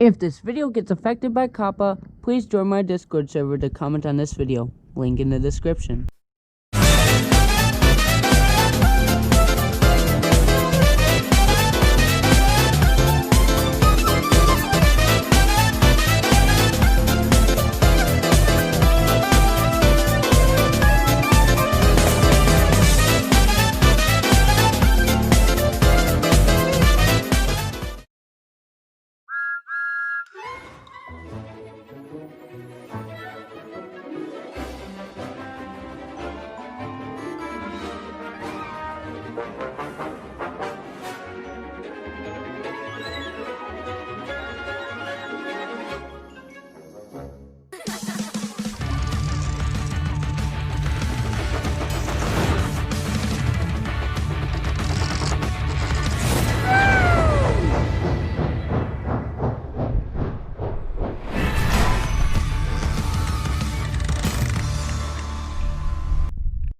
If this video gets affected by COPPA, please join my Discord server to comment on this video. Link in the description.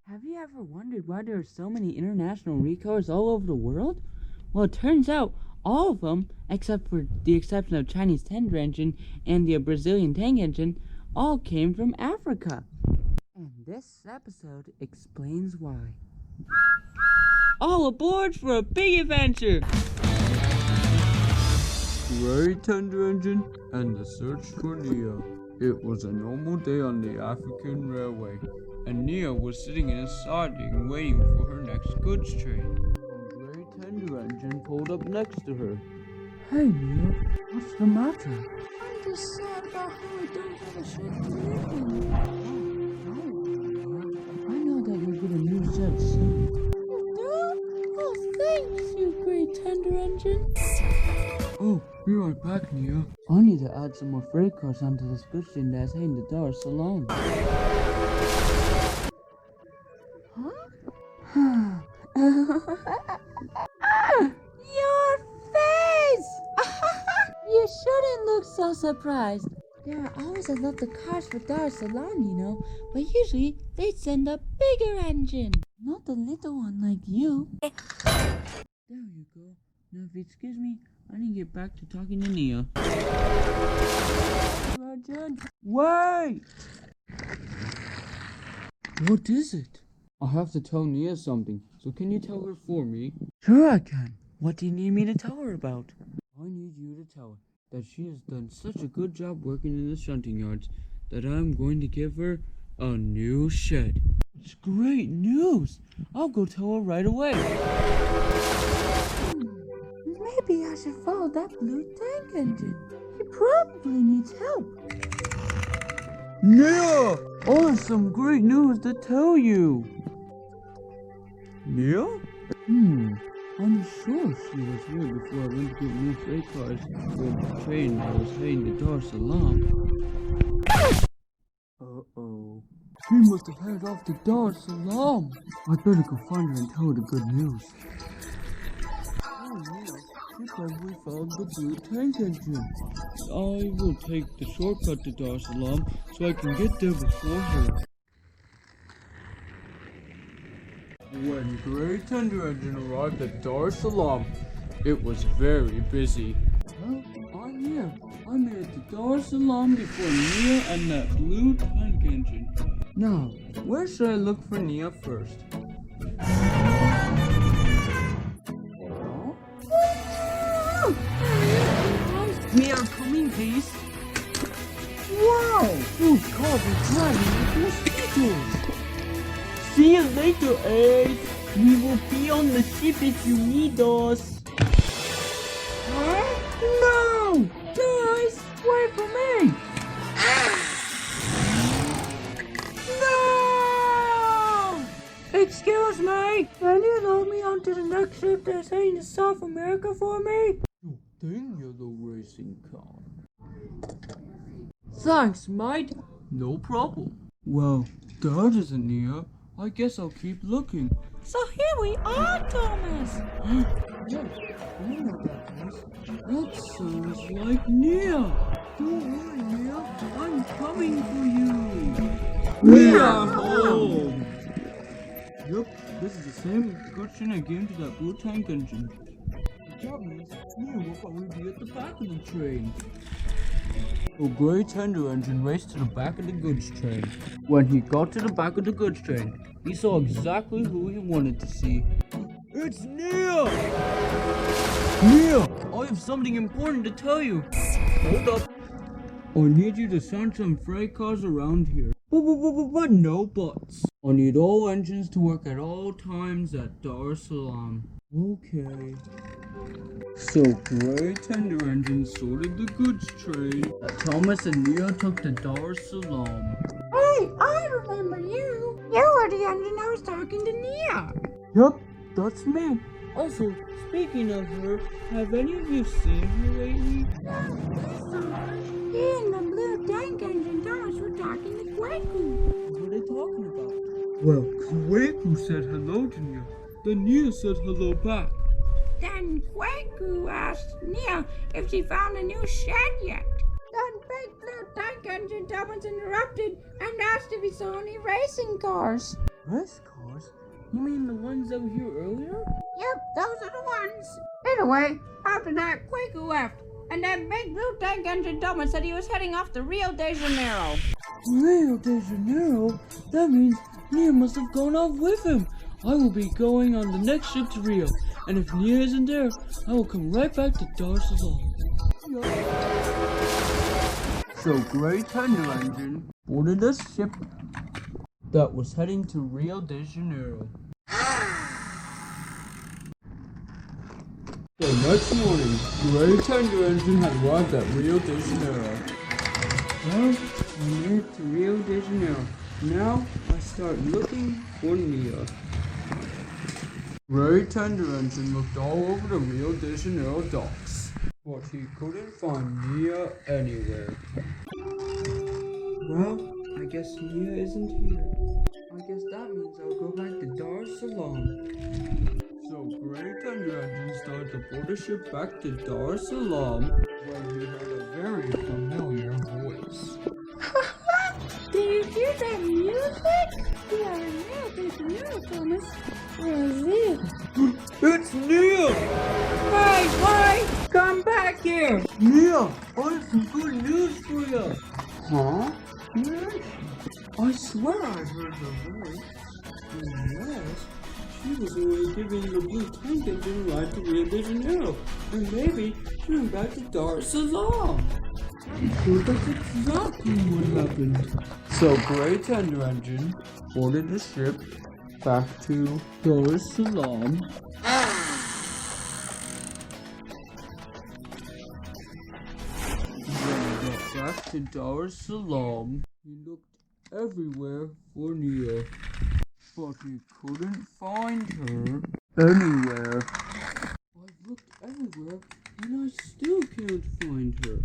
Have you ever wondered why there are so many international recolors all over the world? Well, it turns out all of them, except for the exception of Chinese tender engine and the Brazilian tank engine, all came from Africa. And this episode explains why. All aboard for a big adventure! Great tender engine and the search for Nia. It was a normal day on the African railway, and Nia was sitting in a siding waiting for her next goods train. A great tender engine pulled up next to her. Hey Nia, what's the matter? I'm just sad about how I don't have a shed to live in. I know that you'll get a new shed soon. You do? Oh, thanks, you great tender engine. Oh, be right back, Nia. I need to add some more freight cars onto this goods train that's heading to Dar es Salaam. Your face! You shouldn't look so surprised. There are always a lot of cars for Dar es Salaam, you know, but usually they send a bigger engine, not a little one like you. There you go. Now if you excuse me, I need to get back to talking to Nia. Roger. Wait! What is it? I have to tell Nia something, so can you tell her for me? Sure I can. What do you need me to tell her about? I need you to tell her that she has done such a good job working in the shunting yards that I'm going to give her a new shed. It's great news! I'll go tell her right away. Maybe I should follow that blue tank engine. He probably needs help. Nia! I have some great news to tell you. Nia? I'm sure she was here before I went to get new freight cars for the train that was heading to Dar es Salaam. Uh-oh. She must have headed off to Dar es Salaam. I better go find her and tell her the good news. Oh, Nia, she probably found the blue tank engine. I will take the shortcut to Dar es Salaam so I can get there before her. When Great Tender Engine arrived at Dar es Salaam, it was very busy. Well, I'm here. I made it to Dar es Salaam before Nia and that blue tank engine. Now, where should I look for Nia first? Nia, come in, please. Wow! Those cars are driving like mosquitoes. See you later, Ace. We will be on the ship if you need us. Huh? No! Guys, wait for me! No! Excuse me, can you load me onto the next ship that's heading to South America for me? Your thing, yellow racing car. Thanks, mate. No problem. Well, that isn't Nia. I guess I'll keep looking. So here we are, Thomas. Yes, I know that voice. That sounds like Nia. Don't worry, Nia. I'm coming for you. We are home. Yep, this is the same good train I gave to that blue tank engine. That means Nia will probably be at the back of the train. The gray tender engine raced to the back of the goods train. When he got to the back of the goods train, he saw exactly who he wanted to see. It's Nia! Nia, I have something important to tell you. Hold up. I need you to send some freight cars around here. But no buts. I need all engines to work at all times at Dar es Salaam. Okay. So Gray Tender Engine sorted the goods train that Thomas and Nia took to Dar es Salaam. Hey, I remember you. You were the engine I was talking to Nia. Yup, that's me. Also, speaking of her, have any of you seen her lately? He and the blue tank engine Thomas were talking to Kwaku. What are they talking about? Well, Kwaku said hello to Nia. Then Nia said hello back. Then Kwaku asked Nia if she found a new shed yet. Then big blue tank engine Thomas interrupted and asked if he saw any racing cars. Race cars? You mean the ones that were here earlier? Yep, those are the ones. Anyway, after that, Kwaku left. And that big blue tank engine Thomas said he was heading off to Rio de Janeiro. Rio de Janeiro? That means Nia must have gone off with him. I will be going on the next ship to Rio, and if Nia isn't there, I will come right back to Dar es Salaam. So Gray Tender Engine boarded a ship that was heading to Rio de Janeiro. So next morning, Gray Tender Engine had arrived at Rio de Janeiro. Well, I made it to Rio de Janeiro. Now I start looking for Nia. Gray Tender Engine looked all over the Rio de Janeiro docks, but he couldn't find Nia anywhere. Well, I guess Nia isn't here. I guess that means I'll go back to Dar es Salaam. So Gray Tender Engine started to board a ship back to Dar es Salaam when he heard a very familiar voice. Do you hear that music? We are in Rio de Janeiro, Thomas. Where is it? It's Nia! Hey, come back here! Nia, I have some good news for you. Huh? I swear I heard her voice. Unless she was only giving the blue tank engine a ride to Rio de Janeiro. And maybe she went back to Dar es Salaam. So that's exactly what happened. So Gray Tender Engine boarded the ship back to Dar es Salaam. When he got back to Dar es Salaam, he looked everywhere for Nia, but he couldn't find her anywhere. I've looked everywhere and I still can't find her.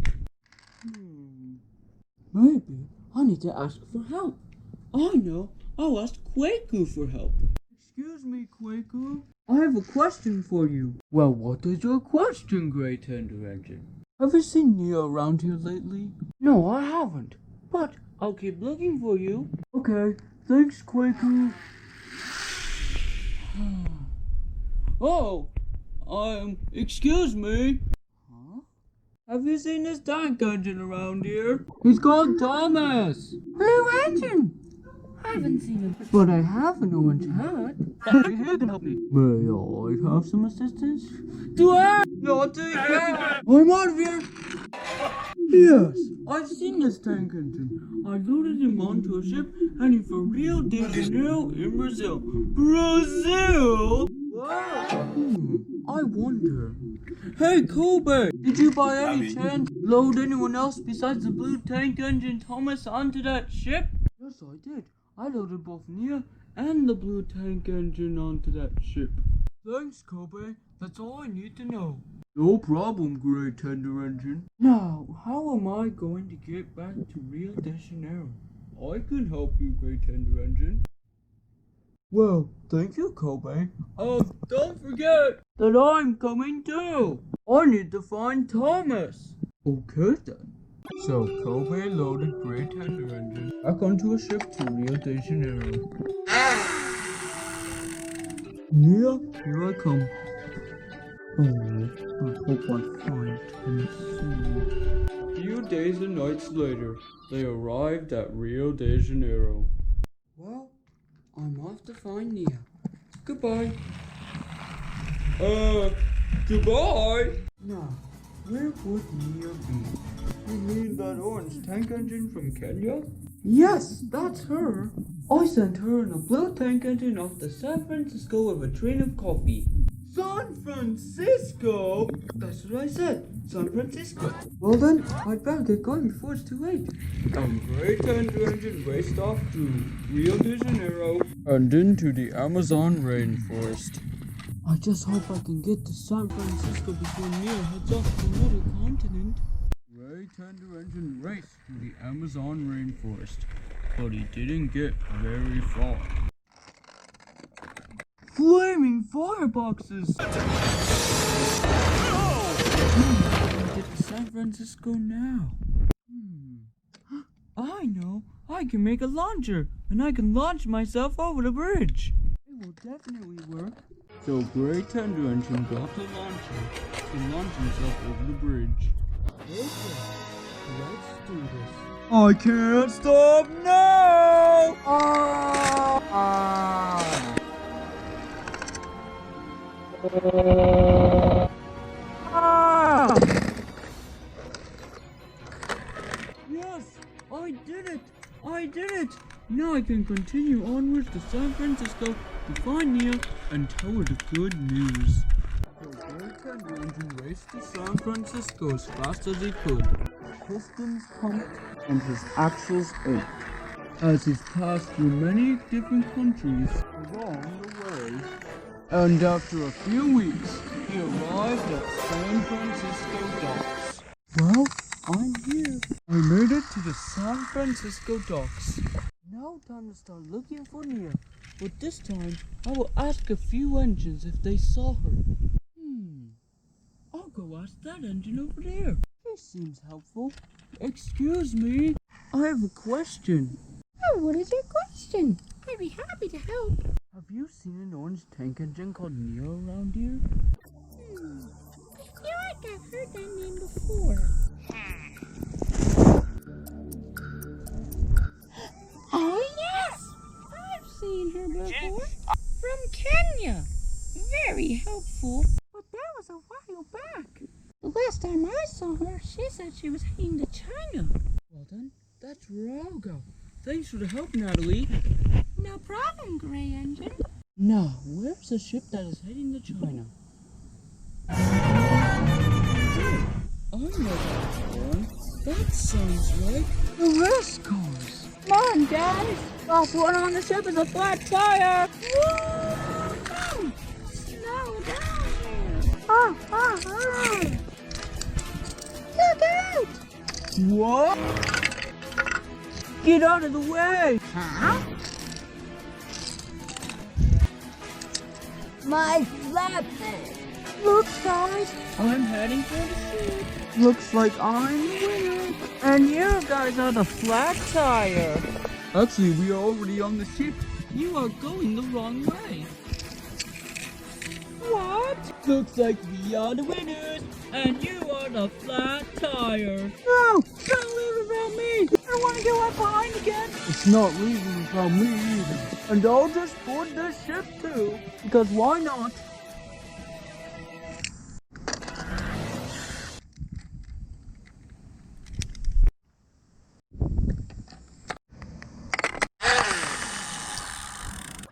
Maybe I need to ask for help. I know, I'll ask Kwaku for help. Excuse me, Kwaku. I have a question for you. Well, what is your question, Gray Tender Engine? Have you seen Nia around here lately? No, I haven't. But I'll keep looking for you. Okay, thanks, Kwaku. Oh, excuse me. Huh? Have you seen this tank engine around here? He's called Thomas. Blue engine! I haven't seen him. But I have an orange hat. Maybe he can help me. May I have some assistance? Do I? Not to you. I'm out of here. Yes, I've seen this tank engine. I loaded him onto a ship heading for Rio de Janeiro in Brazil. Brazil? Wow. I wonder. Hey, Kobe, did you by any chance load anyone else besides the blue tank engine Thomas onto that ship? Yes, I did. I loaded both Nia and the blue tank engine onto that ship. Thanks, Kobe. That's all I need to know. No problem, Gray Tender Engine. Now, how am I going to get back to Rio de Janeiro? I can help you, Gray Tender Engine. Well, thank you, Kobe. Don't forget that I'm coming too. I need to find Thomas. Okay then. So Kobe loaded Gray Tender Engine back onto a ship to Rio de Janeiro. Nia, here I come. Oh, I hope I find him soon. A few days and nights later, they arrived at Rio de Janeiro. Well, I'm off to find Nia. Goodbye. Goodbye? Now, where would Nia be? You mean that orange tank engine from Kenya? Yes, that's her. I sent her in a blue tank engine off to San Francisco with a train of coffee. San Francisco? That's what I said. San Francisco. Well then, I'd better get going before it's too late. And Gray Tender Engine raced off to Rio de Janeiro and into the Amazon rainforest. I just hope I can get to San Francisco before Neil heads off to another continent. Gray Tender Engine raced through the Amazon rainforest, but he didn't get very far. Flaming fireboxes! I get to San Francisco now. I know. I can make a launcher, and I can launch myself over the bridge. It will definitely work. So Gray Tender Engine got the launcher to launch himself over the bridge. Okay, let's do this. I can't stop now! Yes, I did it! I did it! Now I can continue onwards to San Francisco to find Nia and tell her the good news. So Gray Tender Engine raced to San Francisco as fast as he could. Pistons pumped and his axles ached as he's passed through many different countries along the way. And after a few weeks, he arrived at San Francisco docks. Well, I'm here. I made it to the San Francisco docks. Now time to start looking for Nia. But this time, I will ask a few engines if they saw her. I'll go ask that engine over there. He seems helpful. Excuse me, I have a question. Oh, what is your question? I'd be happy to help. Have you seen an orange tank engine called Nia around here? I feel like I've heard that name before. Oh, yes! I've seen her before. From Kenya. Very helpful. But that was a while back. The last time I saw her, she said she was heading to China. Well then, that's where I'll go. Thanks for the help, Natalie. No problem, Gray Engine. Now, where's the ship that is heading to China? I know that one. That sounds like the race cars. Come on, guys. Last one on the ship is a flat tire. Woo! Slow down here. Look out! What? Get out of the way! Huh? My flatbed. Look, guys, I'm heading for the ship. Looks like I'm the winner. And you guys are the flat tire. Actually, we are already on the ship. You are going the wrong way. What? Looks like we are the winners, and you are the flat tire. No! Don't leave without me! I don't want to get left behind again! It's not leaving without me either. And I'll just board this ship too, because why not?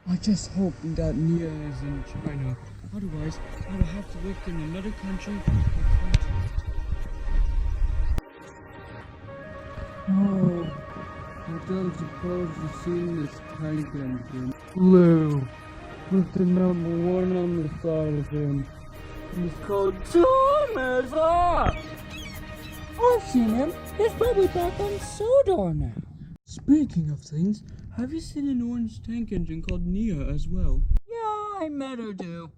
I just hope that Nia is in China. Otherwise, I will have to work in another country or continent. Oh, I don't suppose you've seen this tank engine. Blue, with the number 1 on the side of him. He's called Thomas! I've seen him. He's probably back on Sodor now. Speaking of things, have you seen an orange tank engine called Nia as well? Yeah, I met her too.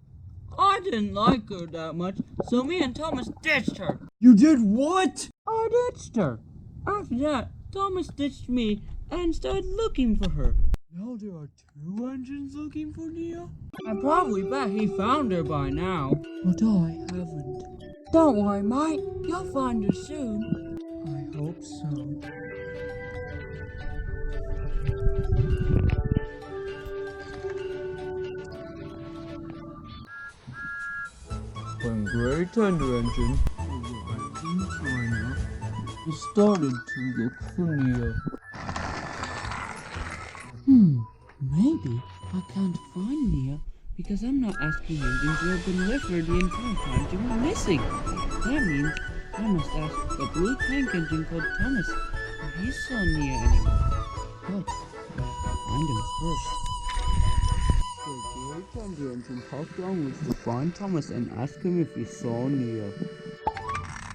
I didn't like her that much, so me and Thomas ditched her. You did what? I ditched her. After that, Thomas ditched me and started looking for her. Now there are two engines looking for Nia? I probably bet he found her by now. But I haven't. Don't worry, mate. You'll find her soon. I hope so. When Great Thunder Engine arrived in China, he started to look for Nia. Maybe I can't find Nia because I'm not asking engines who have been left for the entire time to be missing. That means I must ask the blue tank engine called Thomas if he saw Nia anywhere. But I have to find him first. So Great Thunder Engine hopped downwards to find Thomas and ask him if he saw Nia.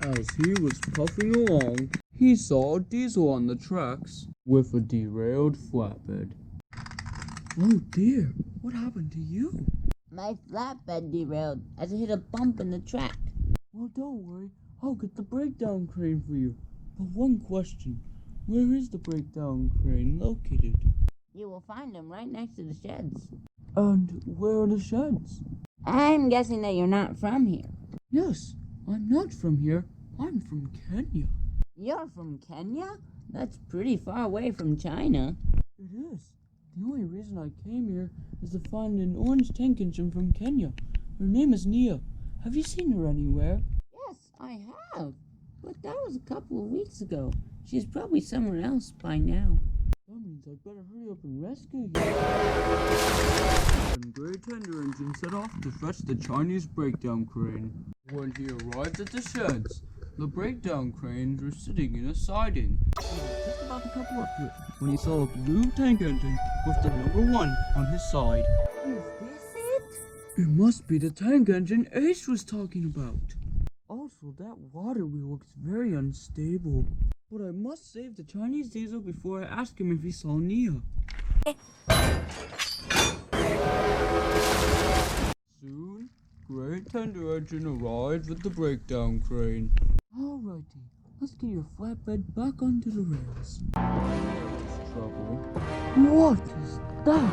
As he was puffing along, he saw a diesel on the tracks with a derailed flatbed. Oh dear, what happened to you? My flatbed derailed as it hit a bump in the track. Well, don't worry, I'll get the breakdown crane for you. But one question, where is the breakdown crane located? You will find him right next to the sheds. And where are the sheds? I'm guessing that you're not from here. Yes, I'm not from here. I'm from Kenya. You're from Kenya? That's pretty far away from China. It is. The only reason I came here is to find an orange tank engine from Kenya. Her name is Nia. Have you seen her anywhere? Yes, I have. But that was a couple of weeks ago. She's probably somewhere else by now. That means I'd better hurry up and rescue you. And Great Thunder Engine set off to fetch the Chinese breakdown crane. When he arrived at the sheds, the breakdown cranes were sitting in a siding. He was just about to couple up to it when he saw a blue tank engine with the number 1 on his side. Is this it? It must be the tank engine Ace was talking about. Also, that water wheel looks very unstable. But I must save the Chinese diesel before I ask him if he saw Nia. Soon, Great Thunder Engine arrived with the breakdown crane. Alrighty, let's get your flatbed back onto the rails. There's trouble. What is that?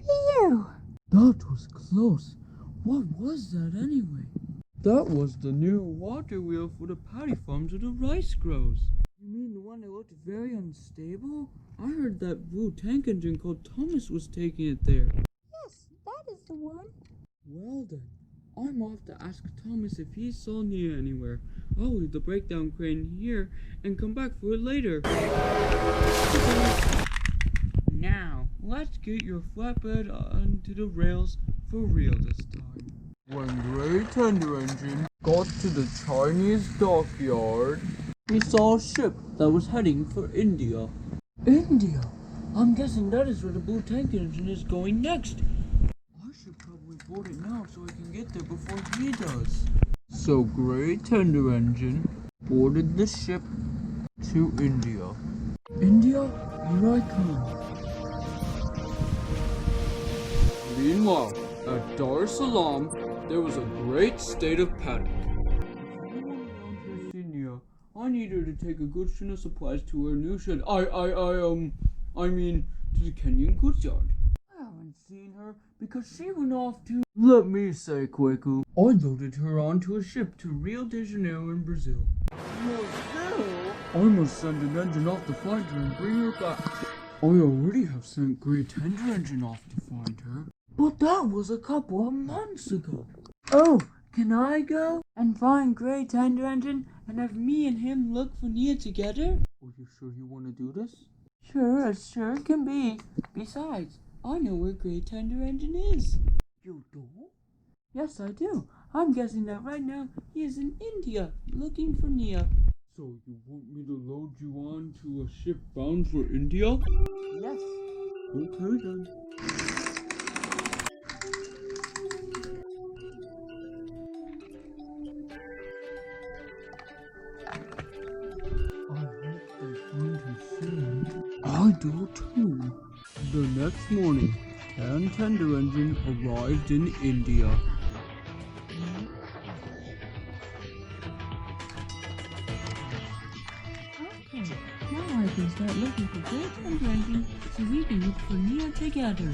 Phew! That was close. What was that anyway? That was the new water wheel for the paddy farms where the rice grows. You mean the one that looked very unstable? I heard that blue tank engine called Thomas was taking it there. Yes, that is the one. Well then, I'm off to ask Thomas if he saw Nia anywhere. I'll leave the breakdown crane here and come back for it later. Now, let's get your flatbed onto the rails for real this time. When Great Thunder Engine got to the Chinese dockyard, he saw a ship that was heading for India. India? I'm guessing that is where the blue tank engine is going next. I should probably board it now so I can get there before he does. So Great Thunder Engine boarded the ship to India. India, here I come. Meanwhile, at Dar es Salaam, there was a great state of panic. I need her to take a good string of supplies to her new shed. I mean, to the Kenyan goods yard. I haven't seen her because she went off to... Let me say, Kwaku, I loaded her onto a ship to Rio de Janeiro in Brazil. I must send an engine off to find her and bring her back. I already have sent Great Thunder Engine off to find her. But that was a couple of months ago. Oh, can I go and find Great Thunder Engine and have me and him look for Nia together? Are you sure you want to do this? Sure, as sure can be. Besides, I know where Great Thunder Engine is. You do? Yes, I do. I'm guessing that right now he is in India looking for Nia. So you want me to load you onto a ship bound for India? Yes. Okay then. I hope they find her soon. I do too. The next morning, Tan Tender Engine arrived in India. Okay, now I can start looking for Great Tender Engine so we can look for Nia together.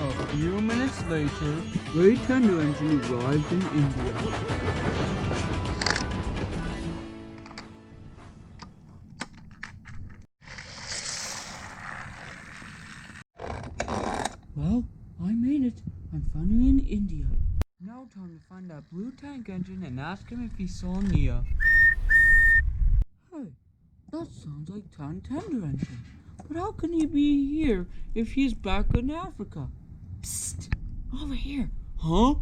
A few minutes later, Great Tender Engine arrived in India. Well, I made it. I'm finally in India. Now time to find that blue tank engine and ask him if he saw Nia. Hey, that sounds like Tan Tender Engine. But how can he be here if he's back in Africa? Psst! Over here. Huh?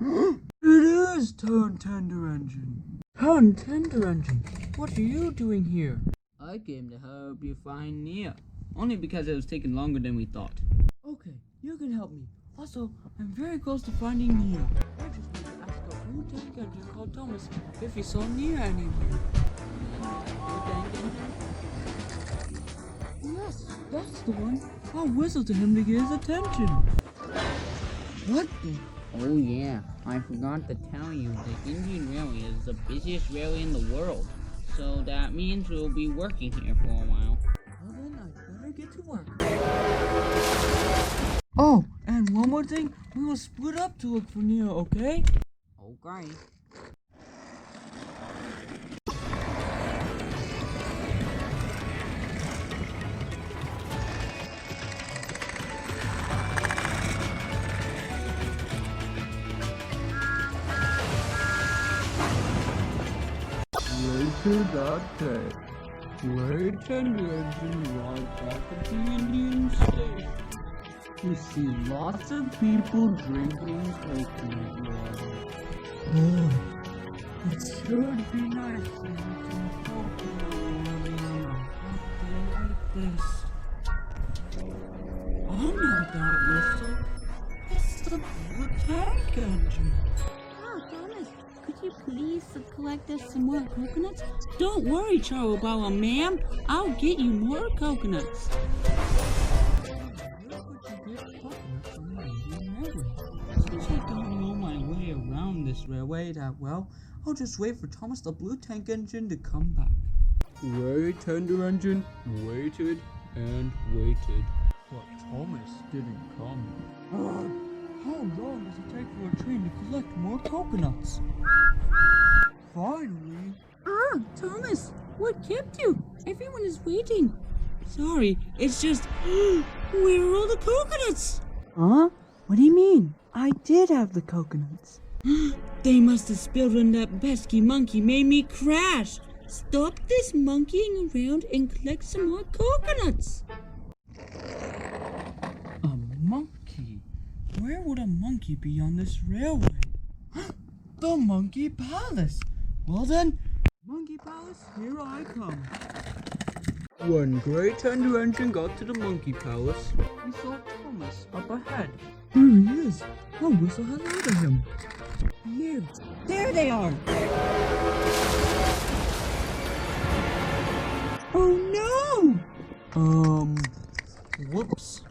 It is Tan Tender Engine. Tan Tender Engine, what are you doing here? I came to help you find Nia. Only because it was taking longer than we thought. Okay, you can help me. Also, I'm very close to finding Nia. I just need to ask a blue tank engine called Thomas if he saw Nia anywhere. Blue tank engine? Yes, that's the one. I'll whistle to him to get his attention. What the? Oh yeah, I forgot to tell you, the Indian Railway is the busiest railway in the world. So that means we'll be working here for a while. Well then, I better get to work. Oh, and one more thing, we will split up to look for Nia, okay? Okay. Later that day, Great Tender Engine arrived back at the Indian station to see lots of people drinking coconut water. Oh, it should be nice to have some coconut water on a hot day like this. I know that whistle. It's the blue tank engine. Oh, Thomas, could you please collect us some more coconuts? Don't worry, Chowabala, ma'am. I'll get you more coconuts. Where would you get coconuts from the Indian Railway? Since I don't know my way around this railway that well, I'll just wait for Thomas the Blue Tank Engine to come back. Great Tender Engine waited and waited, but Thomas didn't come. How long does it take for a train to collect more coconuts? Finally. Ah, Thomas, what kept you? Everyone is waiting. Sorry, it's just... where are all the coconuts? Huh? What do you mean? I did have the coconuts. They must have spilled when that pesky monkey made me crash. Stop this monkeying around and collect some more coconuts. A monkey? Where would a monkey be on this railway? The Monkey Palace. Well then, Monkey Palace, here I come. When Great Tender Engine got to the Monkey Palace, he saw Thomas up ahead. There he is. I'll whistle hello to him. You. There they are. Oh no! Whoops.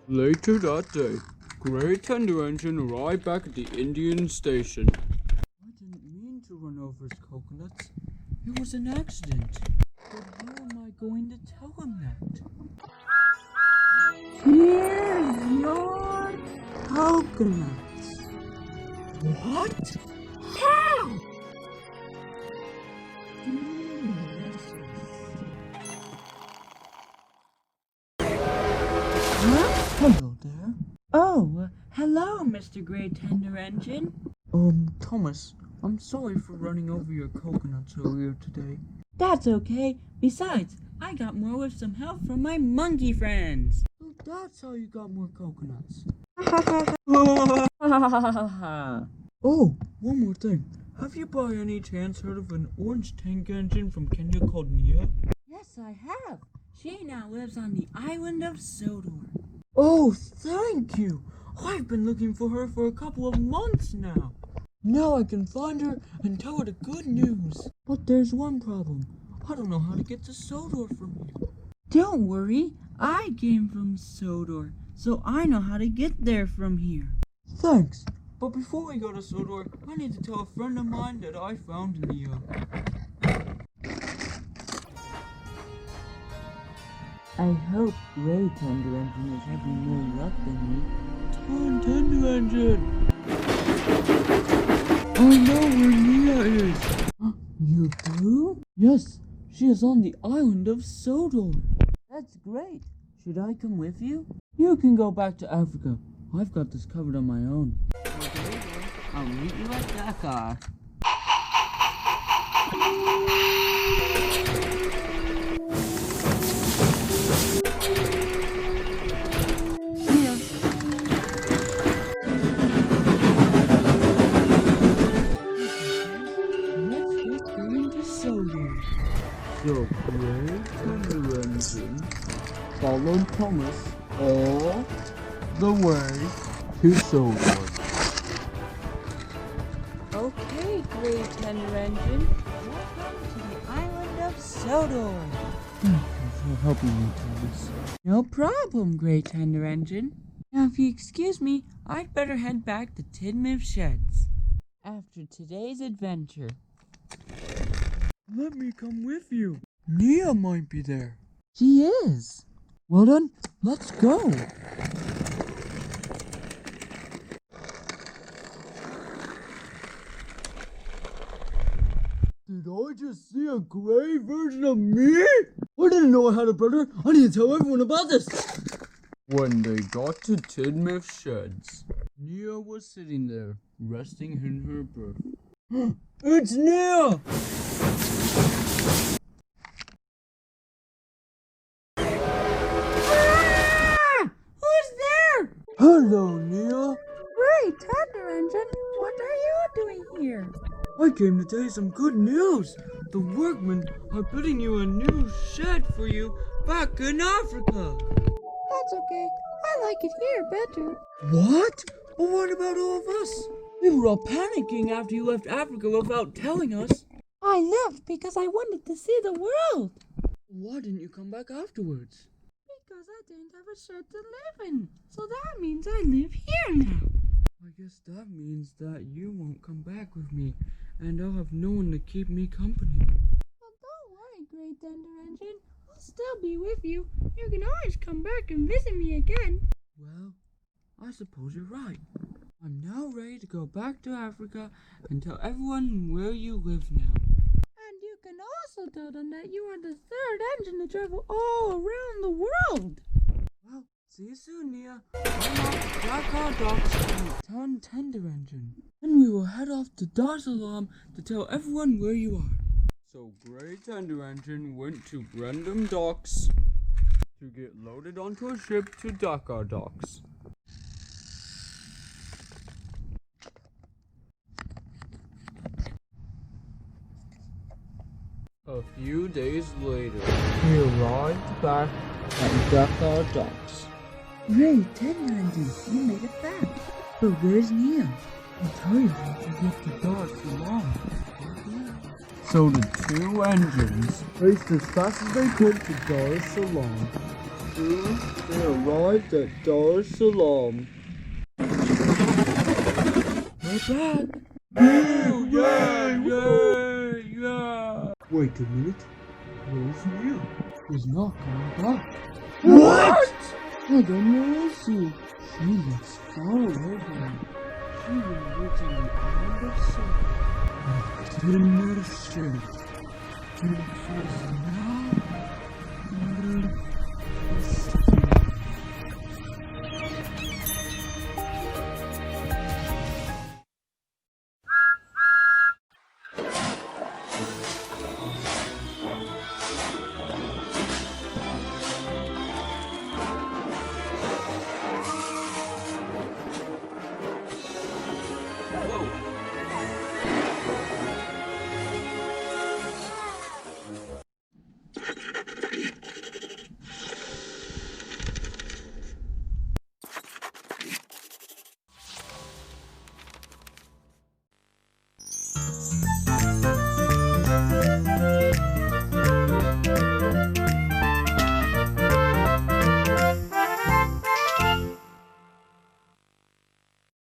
Later that day, Great Tender Engine arrived back at the Indian station. I didn't mean to run over his coconuts. It was an accident. But how am I going to tell him that? Here's your coconuts. What? How? Hello there. Oh, hello, Mr. Great Tender Engine. Thomas, I'm sorry for running over your coconuts earlier today. That's okay. Besides, I got more with some help from my monkey friends. So that's how you got more coconuts. Oh, one more thing. Have you by any chance heard of an orange tank engine from Kenya called Nia? Yes, I have. She now lives on the island of Sodor. Oh, thank you. I've been looking for her for a couple of months now. Now I can find her and tell her the good news. But there's one problem. I don't know how to get to Sodor from here. Don't worry, I came from Sodor, so I know how to get there from here. Thanks. But before we go to Sodor, I need to tell a friend of mine that I found Nia. I hope Gray Tender Engine is having more luck than me. Tender Engine! I know where Nia is! You do? Yes, she is on the island of Sodor. That's great. Should I come with you? You can go back to Africa. I've got this covered on my own. Okay, I'll meet you at Dakar. See ya. Let's get going to Sodor. So, Gray Tender Engine followed Thomas all the way to Sodor. Okay, Gray Tender Engine. Welcome to the island of Sodor. Thank you for helping me, Thomas. No problem, Gray Tender Engine. Now, if you excuse me, I'd better head back to Tidmouth Sheds. After today's adventure. Let me come with you. Nia might be there. She is. Well then, let's go. Did I just see a gray version of me? I didn't know I had a brother. I need to tell everyone about this. When they got to Tidmouth Sheds, Nia was sitting there, resting in her berth. It's Nia! Who's there? Hello, Nia. Gray Tender Engine, what are you doing here? I came to tell you some good news. The workmen are building you a new shed for you back in Africa. That's okay. I like it here better. What? But what about all of us? We were all panicking after you left Africa without telling us. I left because I wanted to see the world. Why didn't you come back afterwards? Because I didn't have a shed to live in. So that means I live here now. I guess that means that you won't come back with me, and I'll have no one to keep me company. But don't worry, Gray Tender Engine. I'll still be with you. You can always come back and visit me again. Well, I suppose you're right. I'm now ready to go back to Africa and tell everyone where you live now. And you can also tell them that you are the third engine to travel all around the world. Well, see you soon, Nia. I'm off to Dakar Docks and Tender Engine. Then we will head off to Dar es Salaam to tell everyone where you are. So Gray Tender Engine went to Brendam Docks to get loaded onto a ship to Dakar Docks. A few days later, he arrived back at Dakar Docks. Gray Tender Engine, you made it back. But where's Nia? I'll tell you how to get to Dar es Salaam. So the two engines raced as fast as they could to Dar es Salaam. Soon they arrived at Dar es Salaam. We're back! Yeah! Wait a minute. Where's Nia? He's not coming back. What? I don't know. See, she lives far away from me. She lives in the island of Sodor. I didn't understand. She was